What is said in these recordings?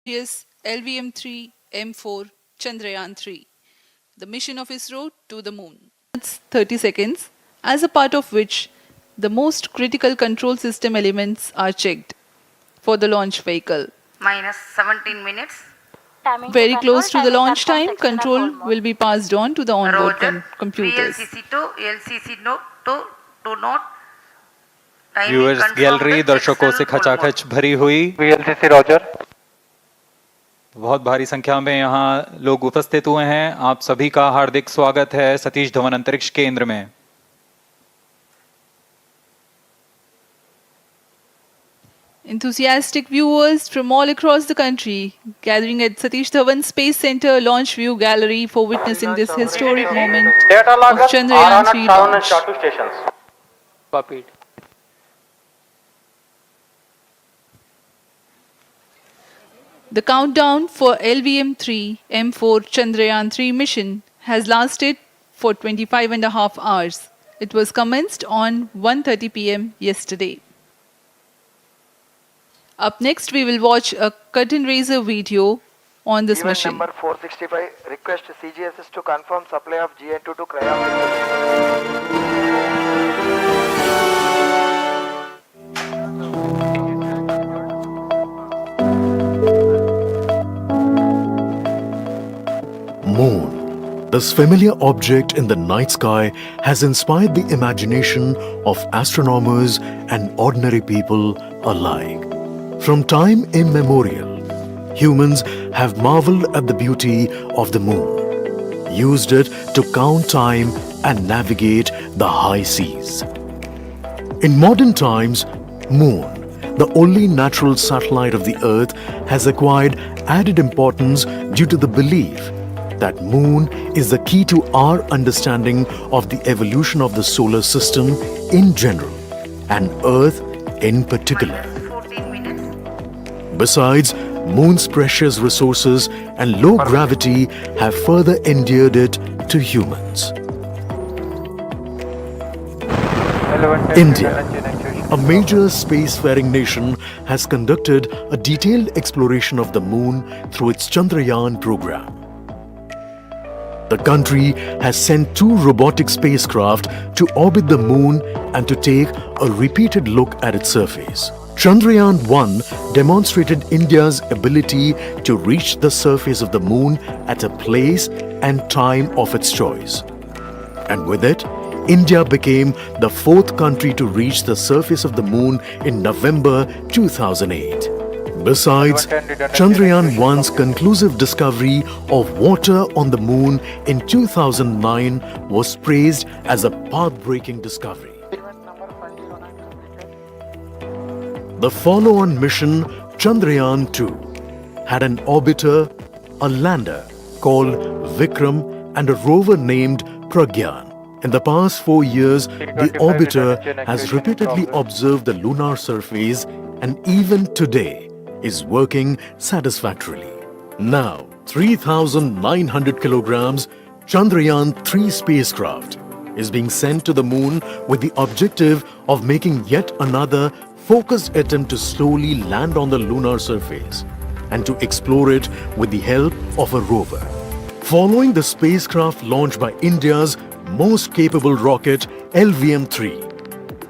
Yes, LVM3-M4 Chandrayaan-3, the mission of ISRO to the moon. That's 30 seconds, as a part of which the most critical control system elements are checked for the launch vehicle. Minus 17 minutes. Very close to the launch time, control will be passed on to the onboard Roger. computers. VLCC to LCC note to note. Viewers gallery दर्शकों से खचाखच भरी हुई। VLCC Roger. बहुत भारी संख्या में यहाँ लोग उपस्थित हुए हैं। आप सभी का हार्दिक स्वागत है सतीश धवन अंतरिक्ष केंद्र में। Enthusiastic viewers from all across the country gathering at Satish Dhawan Space Center Launch View Gallery for witnessing this historic moment of Chandrayaan-3 launch. Copied. The countdown for LVM3-M4 Chandrayaan-3 mission has lasted for 25.5 hours. It was commenced on 1:30 p.m. yesterday. Up next, we will watch a curtain raiser video on this Event mission. number 465, request CGSS to confirm supply of GN2 to cryo. Moon. This familiar object in the night sky has inspired the imagination of astronomers and ordinary people alike. From time immemorial, humans have marveled at the beauty of the moon, used it to count time and navigate the high seas. In modern times, Moon, the only natural satellite of the Earth, has acquired added importance due to the belief that Moon is the key to our understanding of the evolution of the solar system in general and Earth in particular. 14 minutes. Besides, Moon's precious resources and low gravity have further endeared it to humans. India, a major spacefaring nation, has conducted a detailed exploration of the Moon through its Chandrayaan program. The country has sent 2 robotic spacecraft to orbit the Moon and to take a repeated look at its surface. Chandrayaan-1 demonstrated India's ability to reach the surface of the Moon at a place and time of its choice. And with it, India became the 4th country to reach the surface of the Moon in November 2008. Besides, Chandrayaan-1's conclusive discovery of water on the Moon in 2009 was praised as a path-breaking discovery. The follow-on mission, Chandrayaan-2, had an orbiter, a lander called Vikram, and a rover named Pragyan. In the past 4 years, the orbiter has repeatedly observed the lunar surface and even today is working satisfactorily. Now, 3,900 kilograms Chandrayaan-3 spacecraft is being sent to the Moon with the objective of making yet another focused attempt to slowly land on the lunar surface and to explore it with the help of a rover. Following the spacecraft launched by India's most capable rocket LVM3,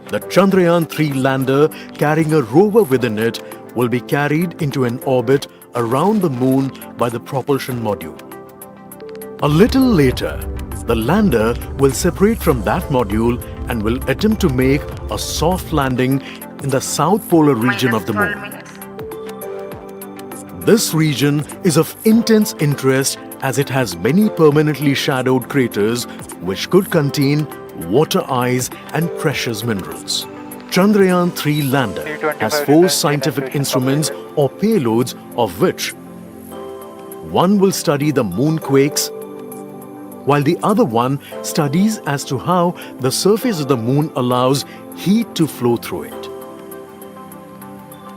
the Chandrayaan-3 lander carrying a rover within it will be carried into an orbit around the Moon by the propulsion module. A little later, the lander will separate from that module and will attempt to make a soft landing in the south polar region of the Minus 12 Moon. minutes. This region is of intense interest as it has many permanently shadowed craters which could contain water ice and precious minerals. Chandrayaan-3 lander has 4 scientific instruments or payloads, of which one will study the moonquakes, while the other one studies as to how the surface of the Moon allows heat to flow through it.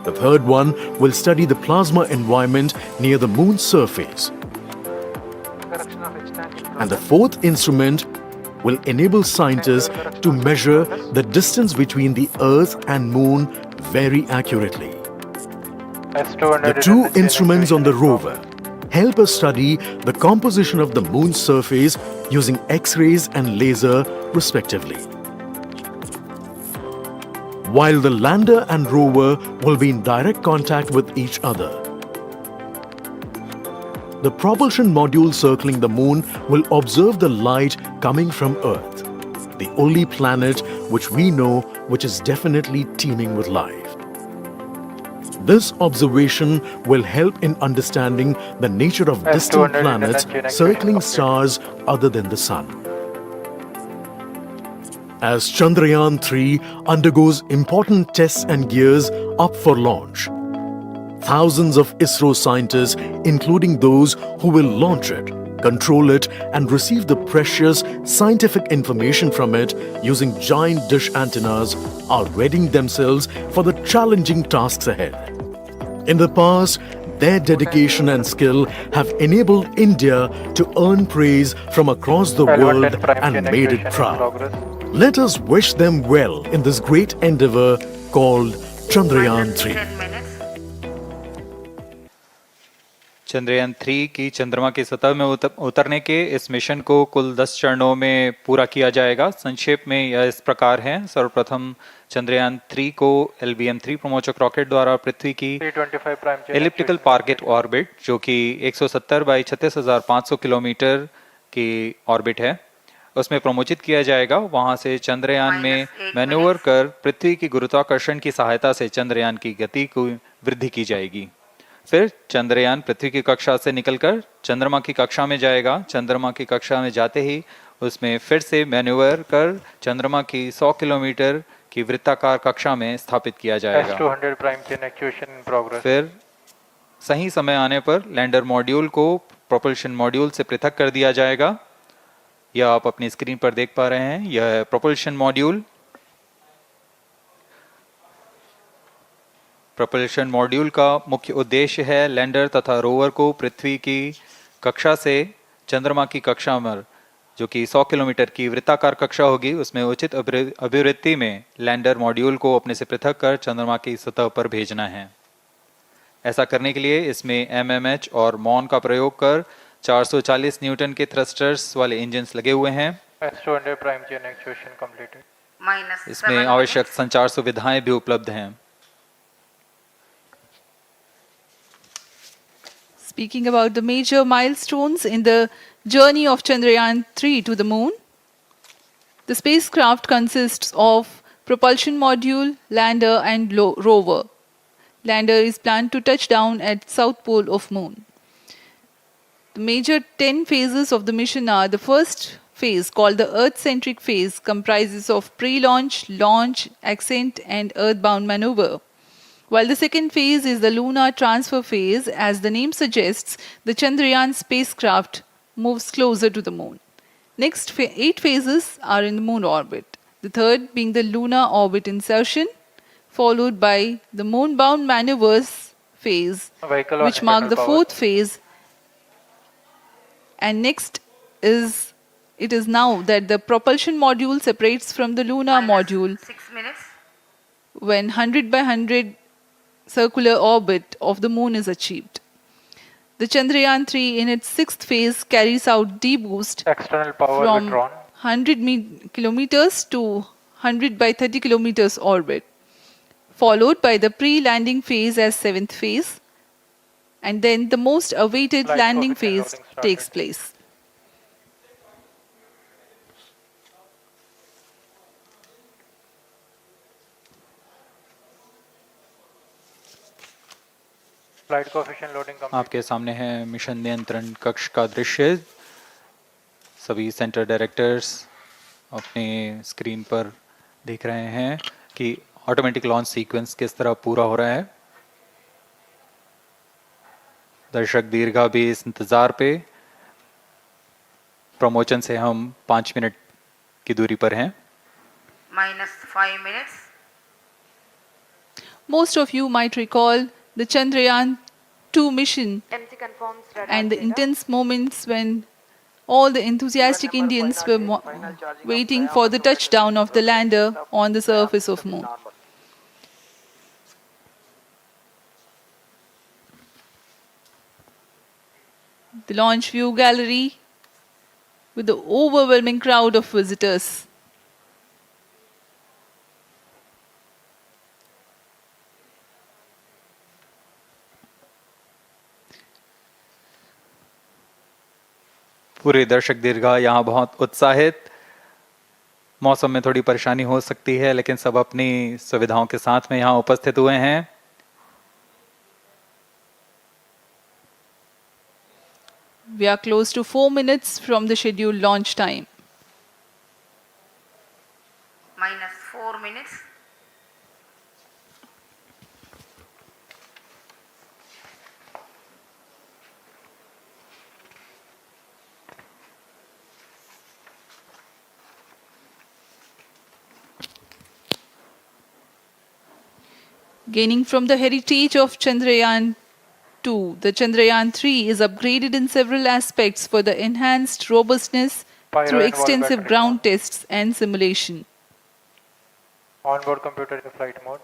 The third one will study the plasma environment near the Moon's surface. And the 4th instrument will enable scientists to measure the distance between the Earth and Moon very accurately. The two instruments on the rover help us study the composition of the moon's surface using X-rays and laser respectively. While the lander and rover will be in direct contact with each other. The propulsion module circling the moon will observe the light coming from Earth, the only planet which we know which is definitely teeming with life. This observation will help in understanding the nature of distant planets circling stars other than the Sun. As Chandrayaan-3 undergoes important tests and gears up for launch, thousands of ISRO scientists, including those who will launch it, control it and receive the precious scientific information from it using giant dish antennas, are readying themselves for the challenging tasks ahead. In the past, their dedication and skill have enabled India to earn praise from across the world and made it proud. Let us wish them well in this great endeavor called Chandrayaan-3. 10 minutes. Chandrayaan-3 की चंद्रमा की सतह में उतरने के इस mission को कुल 10 चरणों में पूरा किया जाएगा। संक्षेप में यह इस प्रकार है। सर्वप्रथम चंद्रयान-3 को LVM3 प्रमोचक रॉकेट द्वारा पृथ्वी की एलिप्टिकल टारगेट ऑर्बिट, जो कि 170 बाई 36,500 किलोमीटर की ऑर्बिट है, उसमें प्रमोचित किया जाएगा। वहां से चंद्रयान में मैन्यूवर कर पृथ्वी की गुरुत्वाकर्षण की सहायता से चंद्रयान की गति को वृद्धि की जाएगी। फिर चंद्रयान पृथ्वी की कक्षा से निकलकर चंद्रमा की कक्षा में जाएगा। चंद्रमा की कक्षा में जाते ही उसमें फिर से मैन्यूवर कर चंद्रमा की 100 किलोमीटर की वृत्ताकार कक्षा में स्थापित किया जाएगा। फिर सही समय आने पर लैंडर मॉड्यूल को प्रोपल्शन मॉड्यूल से पृथक कर दिया जाएगा। यह आप अपनी स्क्रीन पर देख पा रहे हैं, यह है प्रोपल्शन मॉड्यूल। प्रोपल्शन मॉड्यूल का मुख्य उद्देश्य है लैंडर तथा रोवर को पृथ्वी की कक्षा से चंद्रमा की कक्षा में, जो कि 100 किलोमीटर की वृत्ताकार कक्षा होगी, उसमें उचित अभिवृत्ति में लैंडर मॉड्यूल को अपने से पृथक कर चंद्रमा की सतह पर भेजना है। ऐसा करने के लिए इसमें MMH और मॉन का प्रयोग कर 440 न्यूटन के थ्रस्टर्स वाले इंजन्स लगे हुए हैं। इसमें आवश्यक संचार सुविधाएं भी उपलब्ध हैं। Speaking about the major milestones in the journey of Chandrayaan-3 to the moon, the spacecraft consists of propulsion module, lander and rover. Lander is planned to touch down at south pole of moon. The major 10 phases of the mission are: the first phase, called the Earth-centric phase, comprises of pre-launch, launch, ascent and earthbound maneuver. While the second phase is the lunar transfer phase, as the name suggests, the Chandrayaan spacecraft moves closer to the moon. Next 8 phases are in the moon orbit. The third being the lunar orbit insertion, followed by the moon-bound maneuvers phase, which mark the fourth phase. And next it is now that the propulsion module separates from the lunar module 6 minutes. when 100 by 100 circular orbit of the moon is achieved. The Chandrayaan-3 in its sixth phase carries out D-boost from 100 kilometers to 100 by 30 kilometers orbit, followed by the pre-landing phase as seventh phase, and then the most awaited landing phase takes place. आपके सामने है mission नियंत्रण कक्ष का दृश्य। सभी centre directors अपने screen पर देख रहे हैं कि ऑटोमेटिक लॉन्च सीक्वेंस किस तरह पूरा हो रहा है। दर्शक दीर्घा भी इस इंतजार पे। प्रमोशन से हम 5 मिनट की दूरी पर हैं। -5 minutes. Most of you might recall the Chandrayaan-2 mission and the intense moments when all the enthusiastic Indians were waiting for the touchdown of the lander on the surface of moon. The launch view gallery with the overwhelming crowd of visitors. पूरे दर्शक दीर्घा यहाँ बहुत उत्साहित। मौसम में थोड़ी परेशानी हो सकती है, लेकिन सब अपनी सुविधाओं के साथ में यहाँ उपस्थित हुए हैं। We are close to 4 minutes from the scheduled launch time. minus 4 minutes. Gaining from the heritage of Chandrayaan-2, the Chandrayaan-3 is upgraded in several aspects for the enhanced robustness Pyro through and wall extensive battery ground mode. tests and simulation. Onboard computer in flight mode.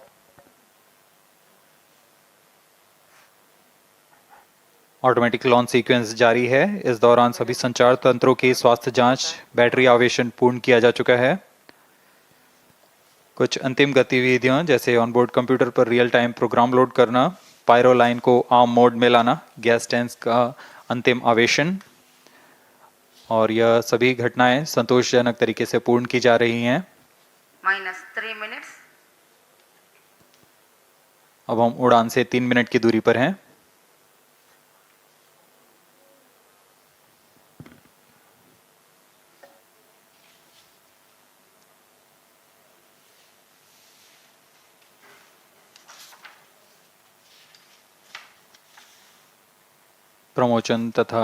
Automatic launch sequence जारी है। इस दौरान सभी संचार तंत्रों की स्वास्थ्य जांच, बैटरी आवेशन पूर्ण किया जा चुका है। कुछ अंतिम गतिविधियां जैसे ऑनबोर्ड कंप्यूटर पर रियल टाइम प्रोग्राम लोड करना, पायरो लाइन को आर्म मोड में लाना, गैस टैंक का अंतिम आवेशन, और यह सभी घटनाएं संतोषजनक तरीके से पूर्ण की जा रही हैं। minus 3 minutes. अब हम उड़ान से 3 मिनट की दूरी पर हैं। प्रमोशन तथा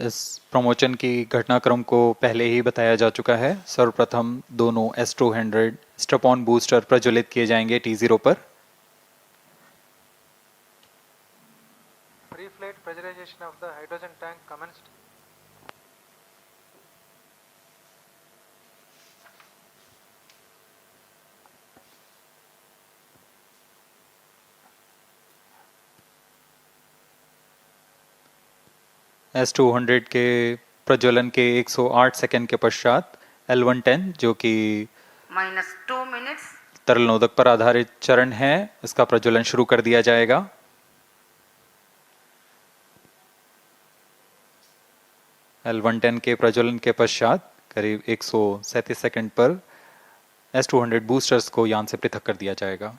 इस प्रमोशन की घटनाक्रम को पहले ही बताया जा चुका है। सर्वप्रथम दोनों S200 स्ट्रप-ऑन बूस्टर प्रज्वलित किए जाएंगे T0 पर। Pre-flight pressurization of the hydrogen tank commenced. S200 के प्रज्वलन के 108 सेकंड के पश्चात L110 जो कि minus 2 minutes. तरल नोदक पर आधारित चरण है, इसका प्रज्वलन शुरू कर दिया जाएगा। L110 के प्रज्वलन के पश्चात करीब 137 सेकंड पर S200 बूस्टर्स को यान से पृथक कर दिया जाएगा।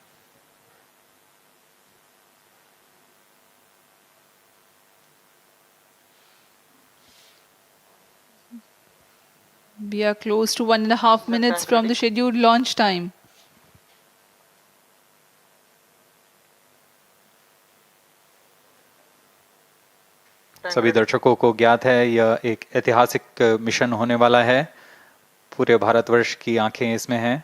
We are close to 1.5 minutes from the scheduled launch time. सभी दर्शकों को ज्ञात है यह एक ऐतिहासिक मिशन होने वाला है। पूरे भारतवर्ष की आंखें इसमें हैं।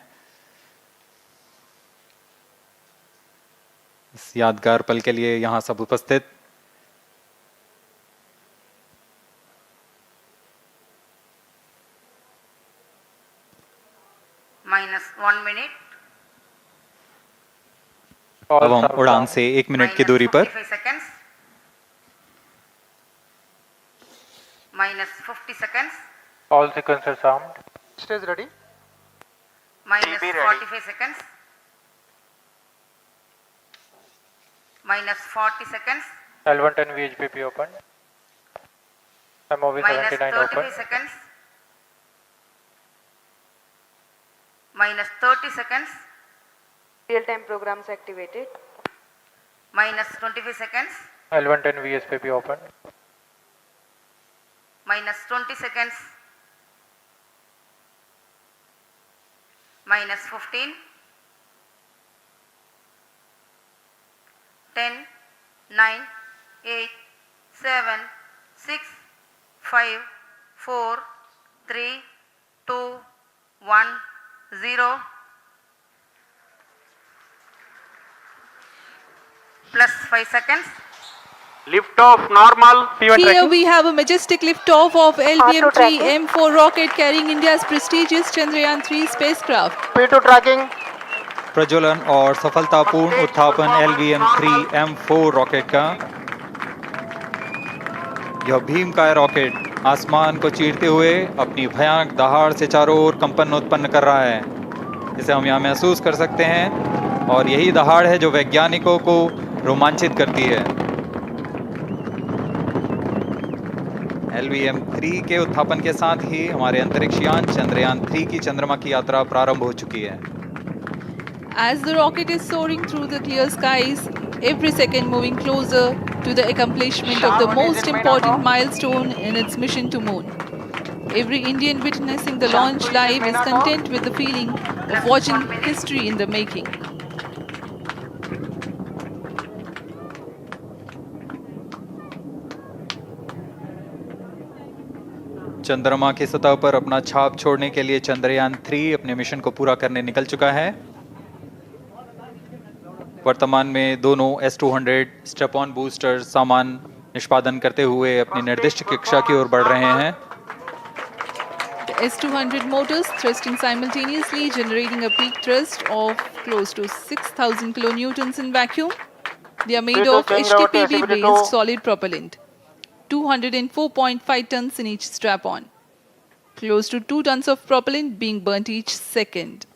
इस यादगार पल के लिए यहाँ सब उपस्थित। minus 1 minute. अब हम उड़ान से 1 मिनट की दूरी पर। 45 seconds. minus 50 seconds. All sequencers armed. Stage ready. minus TB ready. 45 seconds. minus 40 seconds. L110 VHPP open. MOV minus 79 open. 33 seconds. minus 30 seconds. Real-time programs activated. minus 25 seconds. L110 VSPP open. minus 20 seconds. minus 15. 10, 9, 8, 7, 6, 5, 4, 3, 2, 1, 0. Plus 5 seconds. Lift off normal. P1 Here tracking. we have a majestic liftoff of LVM3-M4 rocket carrying India's prestigious Chandrayaan-3 spacecraft. P2 tracking. प्रज्वलन और सफलतापूर्ण उत्थापन LVM3-M4 rocket का। यह भीम का rocket आसमान को चीरते हुए अपनी भयानक दहाड़ से चारों ओर कंपन उत्पन्न कर रहा है। इसे हम यहाँ महसूस कर सकते हैं और यही दहाड़ है जो वैज्ञानिकों को रोमांचित करती है। LVM-3 के उत्थापन के साथ ही हमारे अंतरिक्ष यान चंद्रयान-3 की चंद्रमा की यात्रा प्रारंभ हो चुकी है। As the rocket is soaring through the clear skies, every second moving closer to the accomplishment of the most important milestone in its mission to moon. Every Indian witnessing the launch live is content with the feeling of watching history in the making. चंद्रमा की सतह पर अपना छाप छोड़ने के लिए चंद्रयान-3 अपने मिशन को पूरा करने निकल चुका है। वर्तमान में दोनों S-200 स्टेप ऑन बूस्टर सामान निष्पादन करते हुए अपनी निर्दिष्ट कक्षा की ओर बढ़ रहे हैं। The S-200 motors thrusting simultaneously, generating a peak thrust of close to 6,000 kilonewtons in vacuum. They are made of HTPB-based solid propellant, 204.5 tons in each strap-on, close to 2 tons of propellant being burnt each second.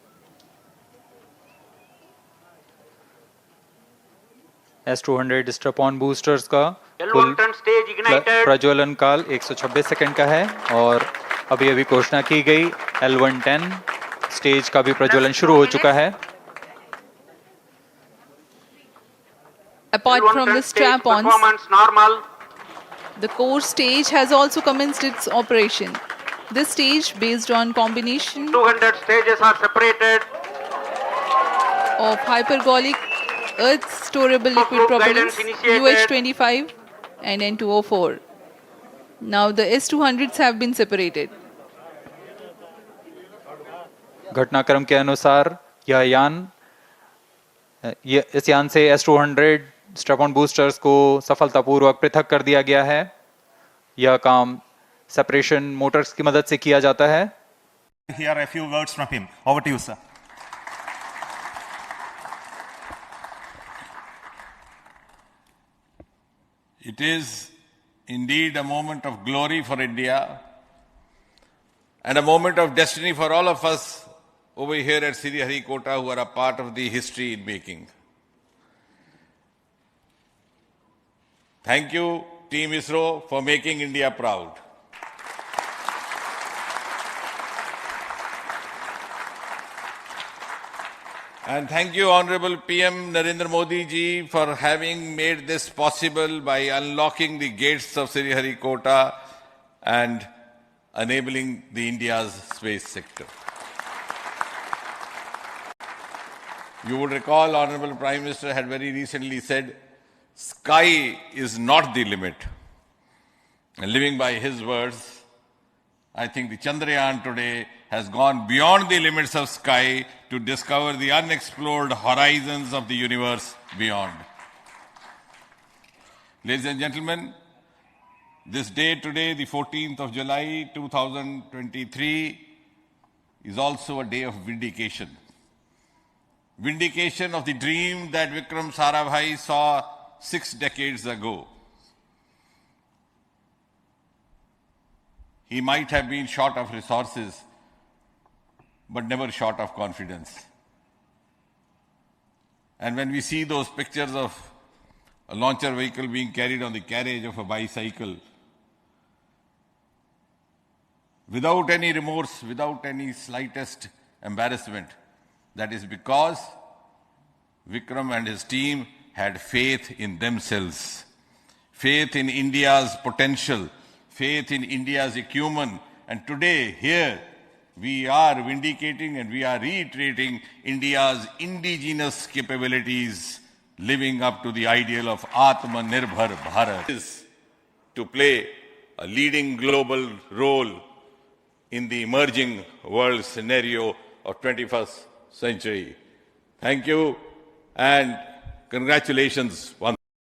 S-200 step on boosters का कुल प्रज्वलन काल 126 second का है और अभी अभी घोषणा की गई L110 स्टेज का भी प्रज्वलन शुरू हो चुका है। Apart from the strap-ons, the core stage has also commenced its operation. This stage, based on combination 200 stages are separated. of hypergolic earth storable liquid Group propellants guidance initiated. UH-25 and N-204. Now the S-200s have been separated. घटनाक्रम के अनुसार इस यान से S-200 step on boosters को सफलतापूर्वक पृथक कर दिया गया है। यह काम सेपरेशन मोटर्स की मदद से किया जाता है। Hear a few words from him. Over to you, sir. It is indeed a moment of glory for India and a moment of destiny for all of us over here at Sriharikota who are a part of the history in making. Thank you, Team ISRO, for making India proud. And thank you, Honorable PM Narendra Modi ji, for having made this possible by unlocking the gates of Sriharikota and enabling the India's space sector. You would recall, Honorable Prime Minister had very recently said, sky is not the limit. And living by his words, I think the Chandrayaan today has gone beyond the limits of sky to discover the unexplored horizons of the universe beyond. Ladies and gentlemen, this day today, the 14th of July 2023, is also a day of vindication. Vindication of the dream that Vikram Sarabhai saw 6 decades ago. He might have been short of resources, but never short of confidence. And when we see those pictures of a launcher vehicle being carried on the carriage of a bicycle, without any remorse, without any slightest embarrassment, that is because Vikram and his team had faith in themselves, faith in India's potential, faith in India's acumen. And today, here, we are vindicating and we are reiterating India's indigenous capabilities, living up to the ideal of Atmanirbhar Bharat, is to play a leading global role in the emerging world scenario of 21st century. Thank you and congratulations once